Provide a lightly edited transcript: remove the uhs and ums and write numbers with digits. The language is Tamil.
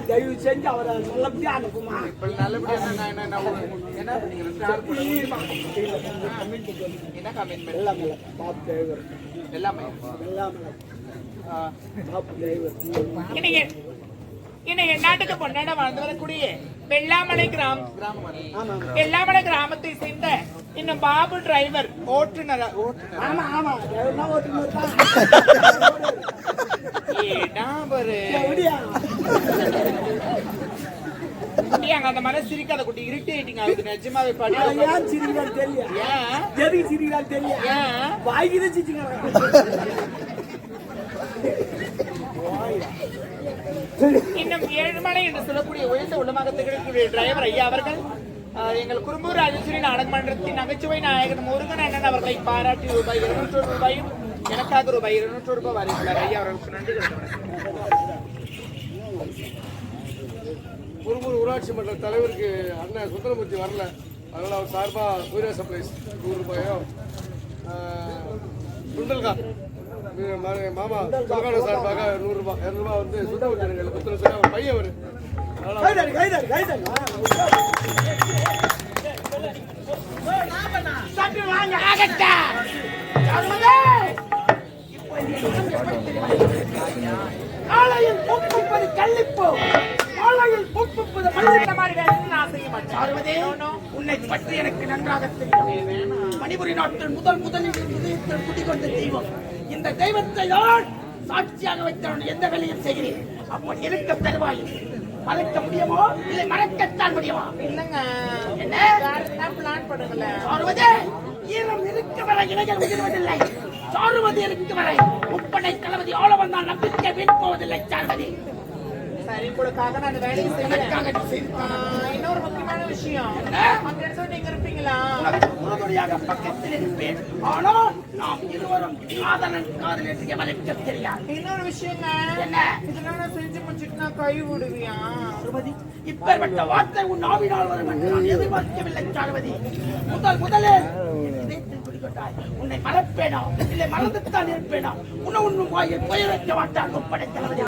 தயவு செஞ்சு அவரை நல்லபடியா அனுப்புமா. நாட்டுக்கு பொன்னாட வாழ்ந்து வரக்கூடிய வெள்ளாமலை வெள்ளாமலை கிராமத்தை சேர்ந்த இன்னும் பாபு டிரைவர் ஓட்டுநர் அந்த மனசு சிரிக்காத குட்டி இரிட்டேட்டிங் ஆகுது நிஜமாவே பாடி. ஏன் சிரிக்கிறான்னு தெரியல, எதுக்கு சிரிக்கிறான்னு தெரியல, வாய்க்கு சிரிச்சுங்க. இன்னும் 7 மணி என்று சொல்லக்கூடிய உயர்ந்த உள்ளமாக திகழக்கூடிய டிரைவர் ஐயா அவர்கள் எங்கள் குறும்பூர் ராஜேஸ்வரி நாடகமன்றத்தின் நகைச்சுவை நாயகன் முருகன் அண்ணன் அவர்களை பாராட்டி ரூபாய் 200 ரூபாயும் எனக்காக ரூபாய் 200 ரூபாய் வாரியுள்ளார். ஐயா அவர்களுக்கு நன்றி. குறும்பூர் ஊராட்சி மன்ற தலைவருக்கு அண்ணன் சுந்தரமூர்த்தி வரல, அதனால அவர் சார்பாக சூர்யா சப்ளைஸ் 100 ரூபாயும், சுண்டல்கா மாமா சுல்கான சார்பாக 100 ரூபாய் 200 ரூபாய் வந்து சுத்தமூர்த்தி புத்தகம் அவர் பையன் அவர். ஆலையில் பொப்புப்பது கள்ளிப்போ, ஆலையில் பொப்புப்பது மனித மாதிரி வேலை நான் செய்ய மாட்டேன். சாருவதே, உன்னை பற்றி எனக்கு நன்றாக தெரியும். மணிபுரி நாட்டில் முதலில் இதயத்தில் குடிகொண்ட தெய்வம். இந்த தெய்வத்தை தான் சாட்சியாக வைத்த எந்த வேலையும் செய்கிறேன். அப்படி இருக்க தருவாய். மறைக்க முடியுமோ இல்லை மறைக்கத்தான் முடியுமா? இல்லங்க, என்ன பிளான் பண்ணுங்கல. சாருவதே, ஈரம் இருக்க வரை இளைஞர் உயிர்வதில்லை. சாருவதி இருக்கு வரை முப்படை தளபதி ஆள வந்தால் நம்பிக்கை வீண் போவதில்லை. சாருவதி, சரி, உங்களுக்காக நான் அந்த வேலையை செய்யறேன். எனக்காக நீ செய்து இன்னொரு முக்கியமான விஷயம், அந்த இடத்துல நீங்க இருப்பீங்களா? உறுதுணையாக பக்கத்தில் இருப்பேன். ஆனால் நாம் இருவரும் காதலன் காதல் என்று மறைக்க தெரியாது. இன்னொரு விஷயங்க, என்ன? இதெல்லாம் நான் செஞ்சு முடிச்சுட்டு நான் கை விடுவியா? சாருவதி, இப்பேற்பட்ட வார்த்தை உன் நாவினால் வரும் என்று நான் எதிர்பார்க்கவில்லை. சாருவதி, முதலே என் இதயத்தில் குடிகொண்டாய். உன்னை மறப்பேனா இல்லை மறந்துத்தான் இருப்பேனா? உன்னும் வாயில் புயல் வைக்க மாட்டான் முப்படை தளபதி.